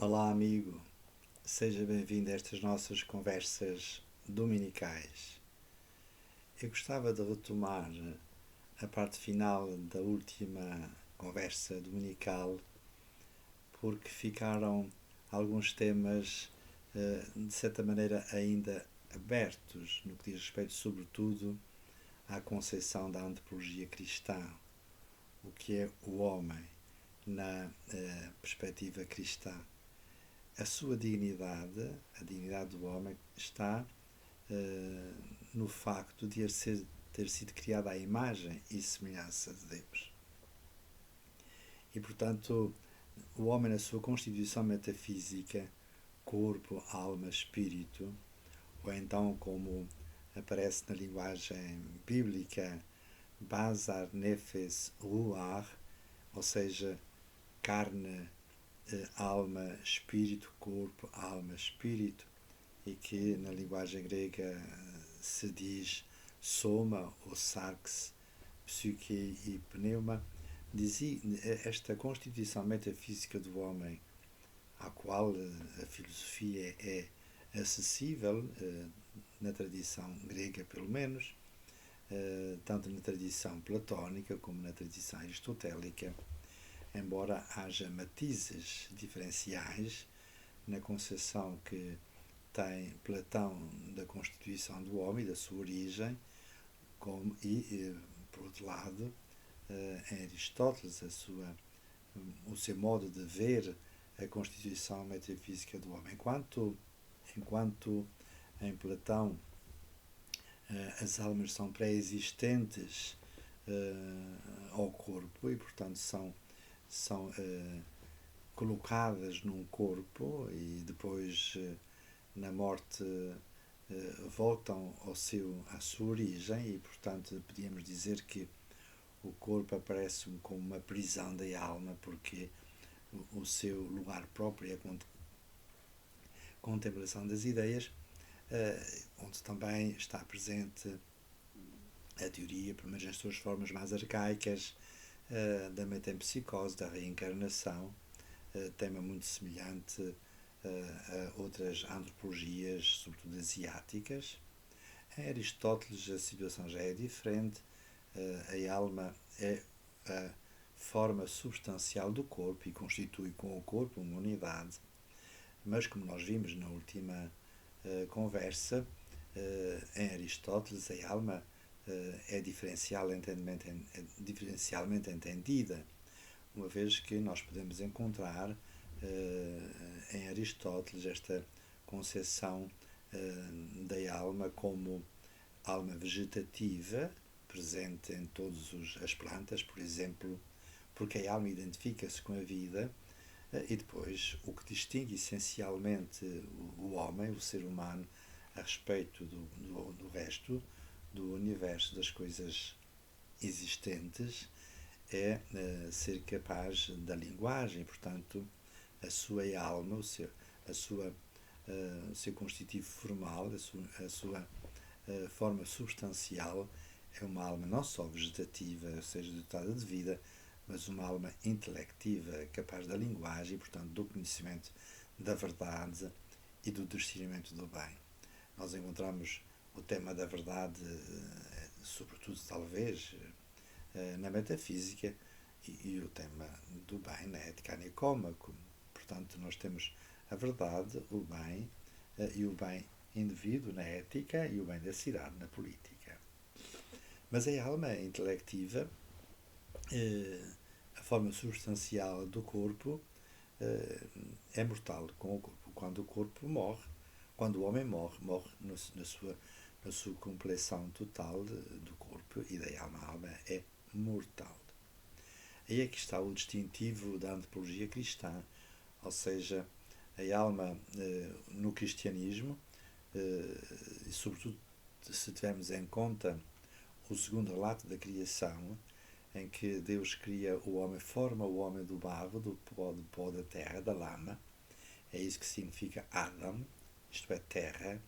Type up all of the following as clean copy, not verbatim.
Olá, amigo. Seja bem-vindo a estas nossas conversas dominicais. Eu gostava de retomar a parte final da última conversa dominical porque ficaram alguns temas, de certa maneira, ainda abertos no que diz respeito, sobretudo, à concepção da antropologia cristã, o que é o homem na perspectiva cristã. A sua dignidade, a dignidade do homem, está no facto de ter sido criado à imagem e semelhança de Deus. E, portanto, o homem, na sua constituição metafísica, corpo, alma, espírito, ou então, como aparece na linguagem bíblica, Basar, Nefes, Ruach, ou seja, carne, alma, espírito, corpo, alma, espírito, e que na linguagem grega se diz soma ou sarx, psique e pneuma. Esta constituição metafísica do homem, à qual a filosofia é acessível, na tradição grega pelo menos, tanto na tradição platónica como na tradição aristotélica, embora haja matizes diferenciais na concepção que tem Platão da constituição do homem, da sua origem, por outro lado, em Aristóteles, o seu modo de ver a constituição metafísica do homem. Enquanto em Platão as almas são pré-existentes ao corpo e, portanto, são colocadas num corpo e depois, na morte, voltam à sua origem e, portanto, podíamos dizer que o corpo aparece como uma prisão da alma, porque o seu lugar próprio é a contemplação das ideias, onde também está presente a teoria, pelo menos nas suas formas mais arcaicas, da metempsicose, da reencarnação, tema muito semelhante a outras antropologias, sobretudo asiáticas. Em Aristóteles a situação já é diferente, a alma é a forma substancial do corpo e constitui com o corpo uma unidade, mas como nós vimos na última conversa, em Aristóteles a alma é diferencialmente entendida, uma vez que nós podemos encontrar em Aristóteles esta concepção da alma como alma vegetativa, presente em todas as plantas, por exemplo, porque a alma identifica-se com a vida, e depois o que distingue essencialmente o homem, o ser humano, a respeito do resto, do universo, das coisas existentes, é ser capaz da linguagem, portanto, a sua alma, o seu constitutivo formal, a sua forma substancial, é uma alma não só vegetativa, ou seja, dotada de vida, mas uma alma intelectiva, capaz da linguagem e, portanto, do conhecimento da verdade e do discernimento do bem. Nós encontramos o tema da verdade, sobretudo, talvez, na metafísica, e o tema do bem na ética nicômaco. Portanto, nós temos a verdade, o bem e o bem indivíduo na ética e o bem da cidade na política. Mas a alma intelectiva, a forma substancial do corpo, é mortal com o corpo. Quando o corpo morre, quando o homem morre na sua compleição total do corpo e da alma. A alma é mortal. Aí é que está o distintivo da antropologia cristã, ou seja, a alma no cristianismo, e sobretudo se tivermos em conta o segundo relato da criação, em que Deus cria o homem, forma o homem do barro, do pó da terra, da lama, é isso que significa Adam, isto é, terra,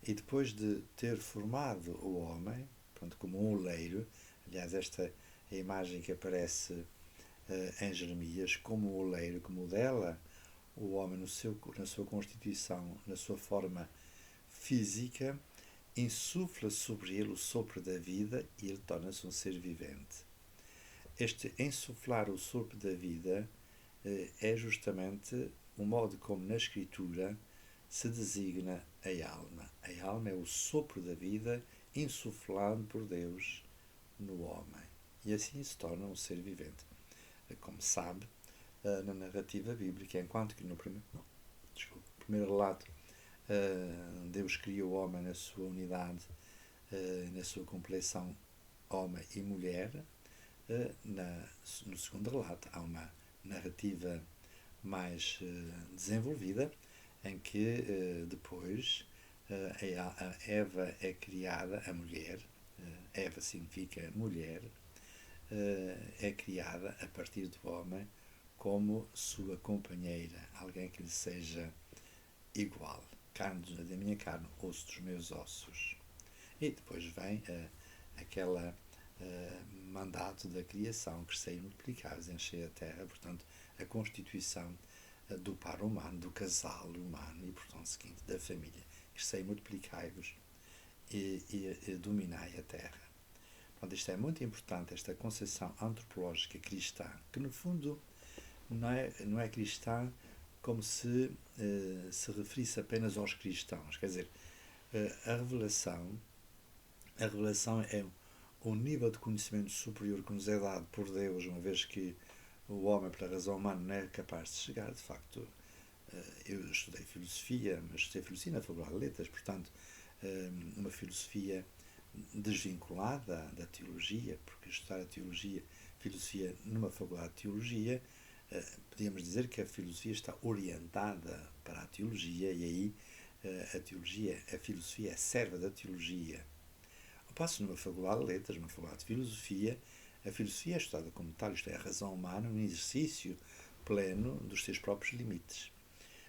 e depois de ter formado o homem, pronto, como um oleiro, aliás, esta é a imagem que aparece em Jeremias, como o oleiro que modela o homem na sua constituição, na sua forma física, insufla sobre ele o sopro da vida e ele torna-se um ser vivente. Este insuflar o sopro da vida é justamente o modo como na Escritura se designa a alma. A alma é o sopro da vida insuflado por Deus no homem. E assim se torna um ser vivente. Como sabe, na narrativa bíblica, enquanto que no primeiro relato Deus criou o homem na sua unidade, na sua compleição homem e mulher, no segundo relato há uma narrativa mais desenvolvida, em que depois a Eva é criada, a mulher, Eva significa mulher, é criada a partir do homem como sua companheira, alguém que lhe seja igual, carne da minha carne, osso dos meus ossos. E depois vem aquela mandato da criação, crescei e multiplicai-vos, enchei a terra, portanto, a constituição do par humano, do casal humano e, portanto, seguinte, da família. Crescei e multiplicai-vos e dominai a terra. Portanto, isto é muito importante, esta concepção antropológica cristã, que no fundo não é cristã como se se referisse apenas aos cristãos. Quer dizer, a revelação é um nível de conhecimento superior que nos é dado por Deus, uma vez que o homem, pela razão humana, não é capaz de chegar. De facto, eu estudei filosofia, mas estudei filosofia na Faculdade de Letras, portanto, uma filosofia desvinculada da teologia, porque estudar a filosofia numa faculdade de teologia, podíamos dizer que a filosofia está orientada para a teologia e aí a filosofia é serva da teologia. Ao passo numa faculdade de letras, numa faculdade de filosofia, a filosofia é estudada como tal, isto é, a razão humana, um exercício pleno dos seus próprios limites.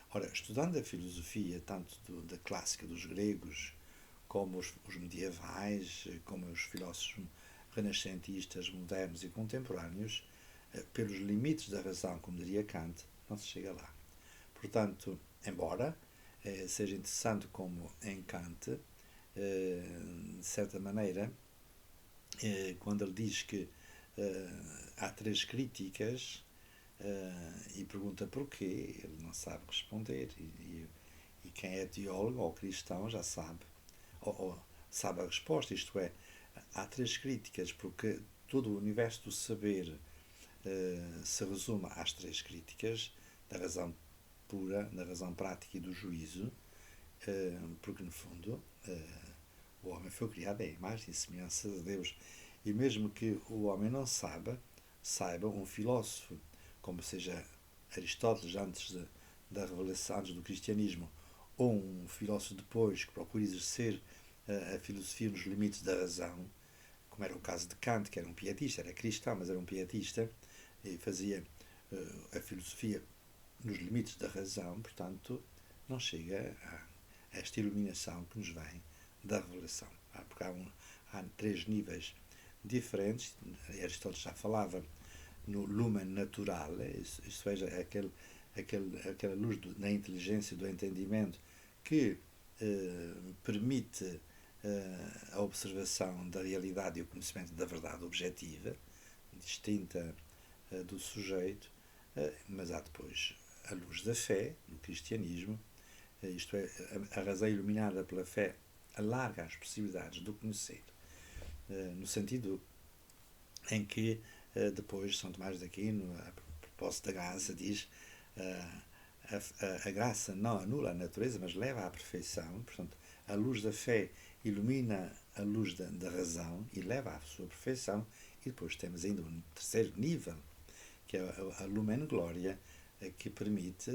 Ora, estudando a filosofia, tanto da clássica dos gregos, como os medievais, como os filósofos renascentistas, modernos e contemporâneos, pelos limites da razão, como diria Kant, não se chega lá. Portanto, embora seja interessante como em Kant, de certa maneira, quando ele diz que há três críticas e pergunta porquê, ele não sabe responder. E quem é teólogo ou cristão já sabe, ou sabe a resposta, isto é, há três críticas, porque todo o universo do saber se resume às três críticas, da razão pura, da razão prática e do juízo, porque no fundo o homem foi criado à imagem e semelhança de Deus. E mesmo que o homem não saiba, um filósofo, como seja Aristóteles da revelação, antes do cristianismo, ou um filósofo depois que procura exercer a filosofia nos limites da razão, como era o caso de Kant, que era um pietista, era cristão, mas era um pietista, e fazia a filosofia nos limites da razão, portanto, não chega a esta iluminação que nos vem da revelação. Porque há três níveis diferentes. Aristóteles já falava no lumen natural, isto é, aquela luz da inteligência, do entendimento, que permite a observação da realidade e o conhecimento da verdade objetiva, distinta do sujeito, mas há depois a luz da fé, no cristianismo, isto é, a razão iluminada pela fé alarga as possibilidades do conhecer, no sentido em que depois São Tomás de Aquino, a propósito da graça, diz a graça não anula a natureza, mas leva à perfeição. Portanto, a luz da fé ilumina a luz da razão e leva à sua perfeição. E depois temos ainda um terceiro nível, que é a lumen gloria, que permite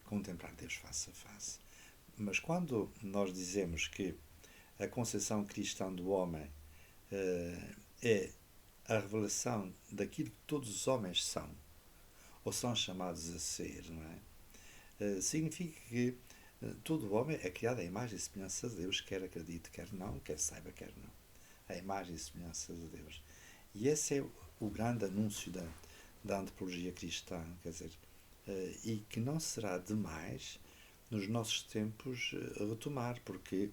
contemplar Deus face a face. Mas quando nós dizemos que a concepção cristã do homem é a revelação daquilo que todos os homens são, ou são chamados a ser, não é? Significa que todo homem é criado à imagem e semelhança de Deus, quer acredite, quer não, quer saiba, quer não. A imagem e semelhança de Deus. E esse é o grande anúncio da antropologia cristã, quer dizer, e que não será demais nos nossos tempos retomar, porque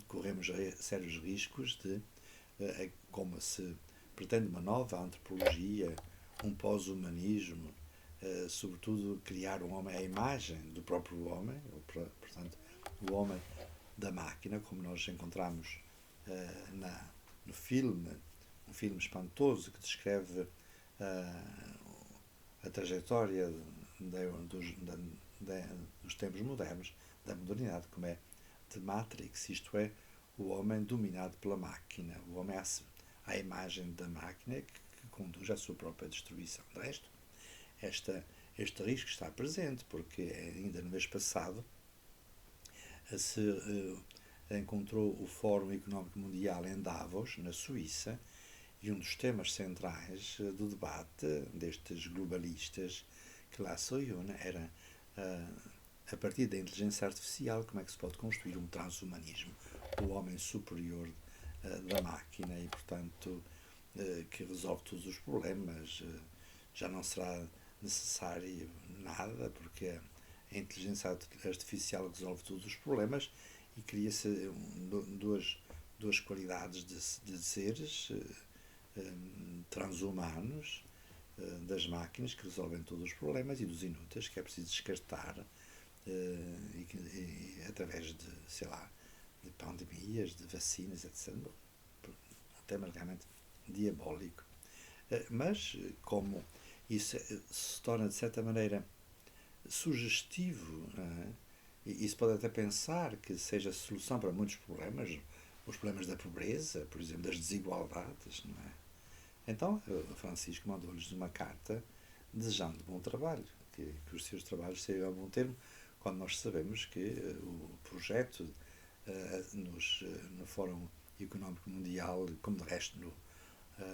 corremos sérios riscos de, como se pretende uma nova antropologia, um pós-humanismo, sobretudo criar um homem à imagem do próprio homem, portanto, o homem da máquina, como nós encontramos no filme, um filme espantoso que descreve a trajetória dos tempos modernos, da modernidade, como é The Matrix, isto é, o homem dominado pela máquina, o homem à imagem da máquina que conduz à sua própria destruição. De resto, este risco está presente, porque ainda no mês passado se encontrou o Fórum Económico Mundial em Davos, na Suíça, e um dos temas centrais do debate destes globalistas que lá se reúnem era, a partir da inteligência artificial, como é que se pode construir um transhumanismo, o homem superior da máquina e, portanto, que resolve todos os problemas. Já não será necessário nada, porque a inteligência artificial resolve todos os problemas e cria-se duas qualidades de seres transhumanos das máquinas que resolvem todos os problemas e dos inúteis que é preciso descartar através de, sei lá, de pandemias, de vacinas, etc. Um tema realmente diabólico. Mas, como isso se torna, de certa maneira, sugestivo, e se pode até pensar que seja a solução para muitos problemas, os problemas da pobreza, por exemplo, das desigualdades, não é? Então, o Francisco mandou-lhes uma carta desejando bom trabalho, que os seus trabalhos sejam a bom termo, quando nós sabemos que o projeto no Fórum Económico Mundial, como de resto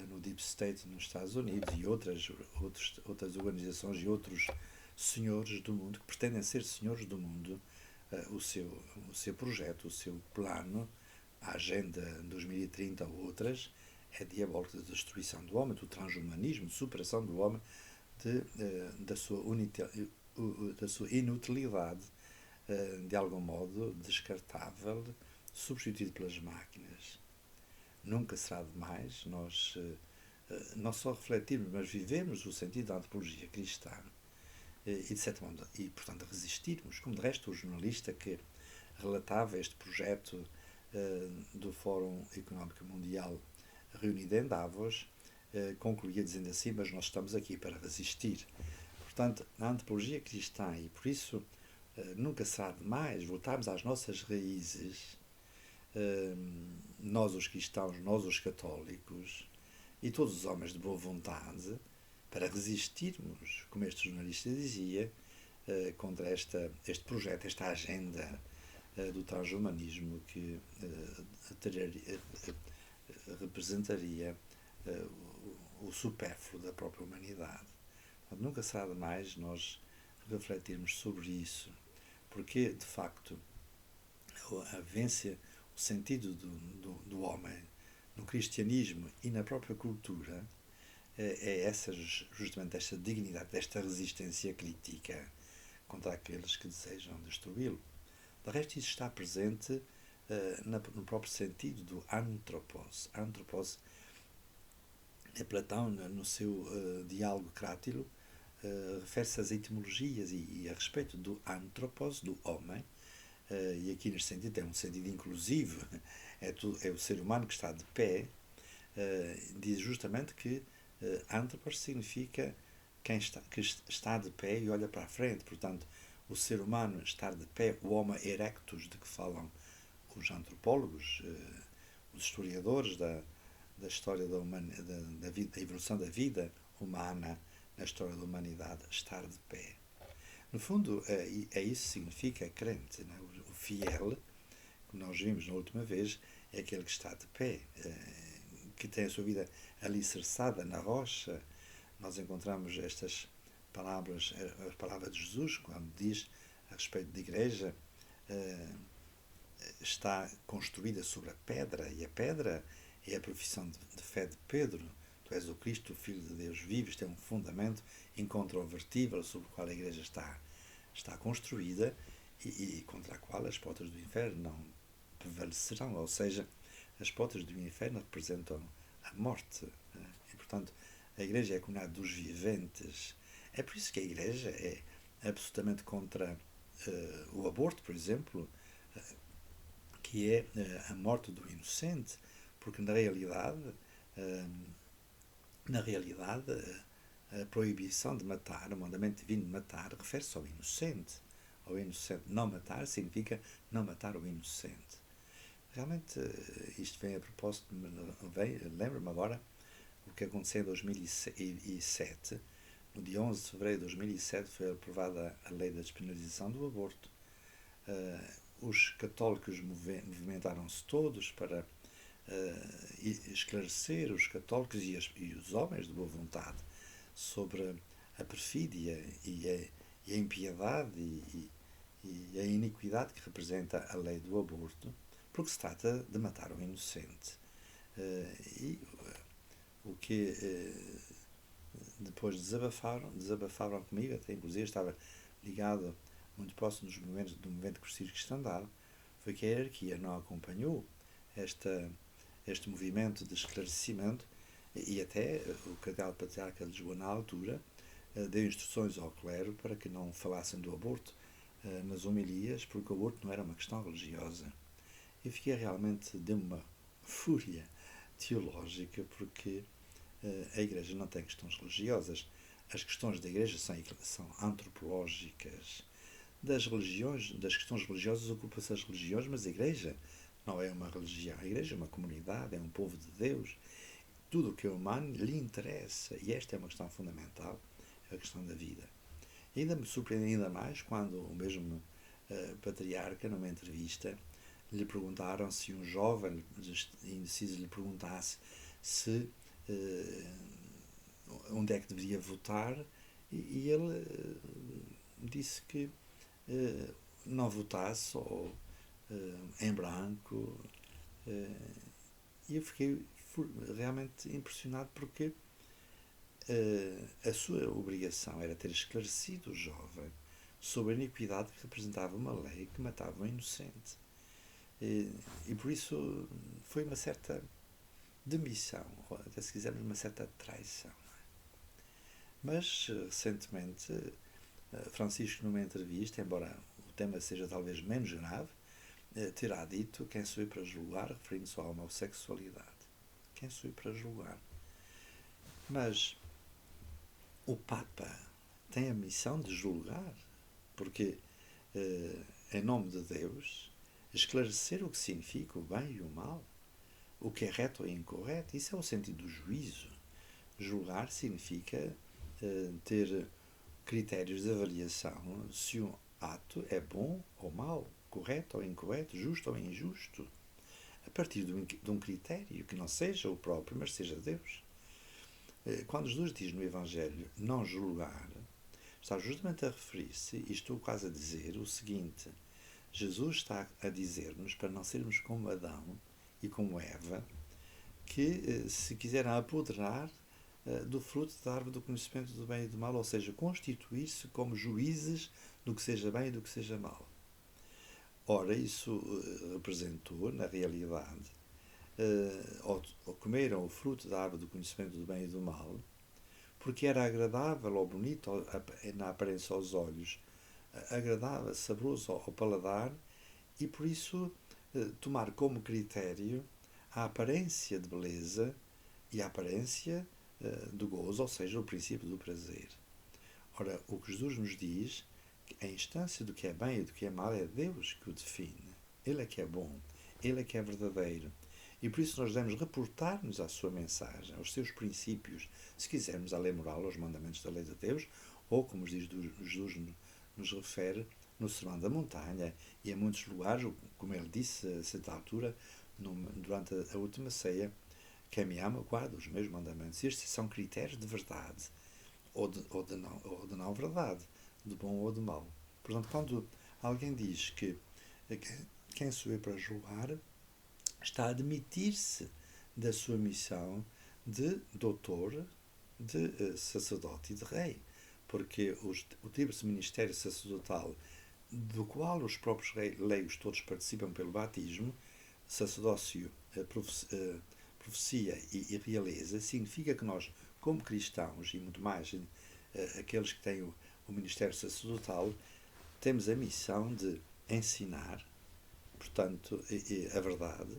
no Deep State nos Estados Unidos e outras organizações e outros senhores do mundo, que pretendem ser senhores do mundo, o seu projeto, o seu plano, a Agenda 2030 ou outras, é diabólica de destruição do homem, do transhumanismo, de superação do homem, da sua inutilidade, de algum modo descartável, substituído pelas máquinas. Nunca será demais nós não só refletirmos, mas vivemos o sentido da antropologia cristã e, de certa maneira, portanto, resistirmos, como de resto o jornalista que relatava este projeto do Fórum Económico Mundial reunido em Davos, concluía dizendo assim, mas nós estamos aqui para resistir. Portanto, na antropologia cristã, e por isso nunca será demais voltarmos às nossas raízes, nós os cristãos, nós os católicos, e todos os homens de boa vontade, para resistirmos, como este jornalista dizia, contra este projeto, esta agenda do transhumanismo que representaria o supérfluo da própria humanidade. Portanto, nunca será demais nós refletirmos sobre isso, porque, de facto, a vivência, o sentido do homem no cristianismo e na própria cultura é justamente esta dignidade, desta resistência crítica contra aqueles que desejam destruí-lo. De resto, isso está presente no próprio sentido do anthropos. Anthropos é Platão, no seu diálogo crátilo, refere-se às etimologias e a respeito do anthropos, do homem, e aqui neste sentido é um sentido inclusivo, é o ser humano que está de pé, diz justamente que anthropos significa que está de pé e olha para a frente, portanto, o ser humano estar de pé, o homo erectus de que falam os antropólogos, os historiadores da história da evolução da vida humana na história da humanidade, estar de pé. No fundo, é isso que significa crente. Não é? O fiel, como nós vimos na última vez, é aquele que está de pé, que tem a sua vida alicerçada na rocha. Nós encontramos estas palavras, a palavra de Jesus, quando diz a respeito da igreja, está construída sobre a pedra, e a pedra é a profissão de fé de Pedro, tu és o Cristo, o Filho de Deus vivo. Isto é um fundamento incontrovertível sobre o qual a Igreja está construída e contra a qual as portas do inferno não prevalecerão. Ou seja, as portas do inferno representam a morte. E, portanto, a Igreja é a comunidade dos viventes. É por isso que a Igreja é absolutamente contra o aborto, por exemplo, que é a morte do inocente, porque na realidade, a proibição de matar, o mandamento divino de matar, refere-se ao inocente. Ao inocente. Não matar significa não matar o inocente. Realmente, isto vem a propósito, lembro-me agora o que aconteceu em 2007. No dia 11 de fevereiro de 2007 foi aprovada a lei da despenalização do aborto. Os católicos movimentaram-se todos para esclarecer os católicos e os homens de boa vontade sobre a perfídia e a impiedade e a iniquidade que representa a lei do aborto, porque se trata de matar o inocente. O que depois desabafaram comigo, até inclusive estava ligado muito próximo do movimento cristandade, foi que a hierarquia não acompanhou este movimento de esclarecimento e até o cardeal patriarca de Lisboa, na altura, deu instruções ao clero para que não falassem do aborto nas homilias, porque o aborto não era uma questão religiosa. Eu fiquei realmente de uma fúria teológica, porque a Igreja não tem questões religiosas. As questões da Igreja são antropológicas. Das questões religiosas ocupam-se as religiões, mas a Igreja não é uma religião. A Igreja é uma comunidade, é um povo de Deus. Tudo o que é humano lhe interessa. E esta é uma questão fundamental, a questão da vida. E ainda me surpreende ainda mais quando o mesmo patriarca, numa entrevista, lhe perguntaram se um jovem indeciso lhe perguntasse se onde é que deveria votar, e ele disse que não votasse, ou em branco, e eu fiquei realmente impressionado, porque a sua obrigação era ter esclarecido o jovem sobre a iniquidade que representava uma lei que matava um inocente. E por isso foi uma certa demissão, ou até se quisermos uma certa traição. Mas recentemente Francisco, numa entrevista, embora o tema seja talvez menos grave, terá dito: quem sou eu para julgar, referindo-se à homossexualidade. Quem sou eu para julgar? Mas o Papa tem a missão de julgar, porque em nome de Deus, esclarecer o que significa o bem e o mal, o que é reto ou incorreto. Isso é o sentido do juízo. Julgar significa ter critérios de avaliação se um ato é bom ou mau, correto ou incorreto, justo ou injusto, a partir de um critério que não seja o próprio, mas seja Deus. Quando Jesus diz no Evangelho não julgar, está justamente a referir-se, e estou quase a dizer, o seguinte: Jesus está a dizer-nos para não sermos como Adão e como Eva, que se quiseram apoderar do fruto da árvore do conhecimento do bem e do mal, ou seja, constituir-se como juízes do que seja bem e do que seja mal. Ora, isso representou, na realidade, ou comeram o fruto da árvore do conhecimento do bem e do mal, porque era agradável ou bonito na aparência aos olhos, agradável, saboroso ao paladar, e por isso tomar como critério a aparência de beleza e a aparência do gozo, ou seja, o princípio do prazer. Ora, o que Jesus nos diz, a instância do que é bem e do que é mal, é Deus que o define. Ele é que é bom, Ele é que é verdadeiro. E por isso nós devemos reportar-nos à sua mensagem, aos seus princípios, se quisermos a lei moral, aos mandamentos da lei de Deus, ou, como Jesus nos refere, no Sermão da Montanha, e em muitos lugares, como ele disse a certa altura, durante a última ceia: quem me ama guarda os meus mandamentos. Estes são critérios de verdade ou de não verdade, de bom ou de mau. Portanto, quando alguém diz que quem sou eu para julgar, está a admitir-se da sua missão de doutor, de sacerdote e de rei, porque o tipo de ministério sacerdotal do qual os próprios leigos todos participam pelo batismo, sacerdócio, profecia e realeza, significa que nós, como cristãos, e muito mais aqueles que têm o ministério sacerdotal, temos a missão de ensinar, portanto, a verdade,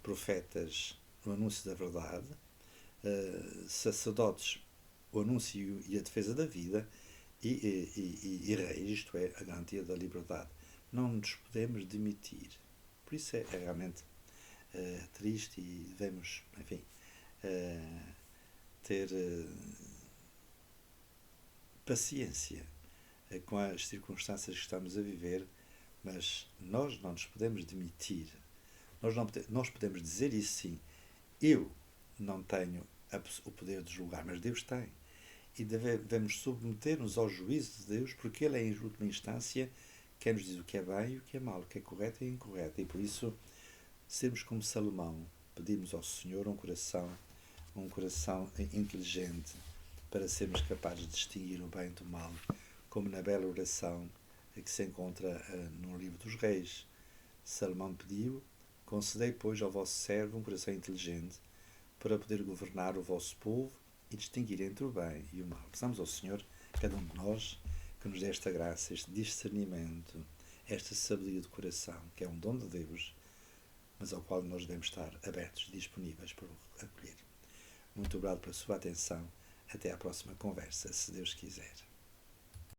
profetas, o anúncio da verdade, sacerdotes, o anúncio e a defesa da vida, e reis, isto é, a garantia da liberdade. Não nos podemos demitir. Por isso é realmente triste e devemos, enfim, ter paciência com as circunstâncias que estamos a viver, mas nós não nos podemos demitir. Nós podemos dizer isso sim. Eu não tenho o poder de julgar, mas Deus tem. E devemos submeter-nos ao juízo de Deus, porque Ele é, em última instância, quem nos diz o que é bem e o que é mau, o que é correto e incorreto. E por isso, sermos como Salomão, pedimos ao Senhor um coração inteligente, para sermos capazes de distinguir o bem do mal, como na bela oração que se encontra no livro dos Reis. Salomão pediu: concedei, pois, ao vosso servo um coração inteligente, para poder governar o vosso povo e distinguir entre o bem e o mal. Peçamos ao Senhor, cada um de nós, que nos dê esta graça, este discernimento, esta sabedoria do coração, que é um dom de Deus, mas ao qual nós devemos estar abertos e disponíveis para o acolher. Muito obrigado pela sua atenção. Até à próxima conversa, se Deus quiser.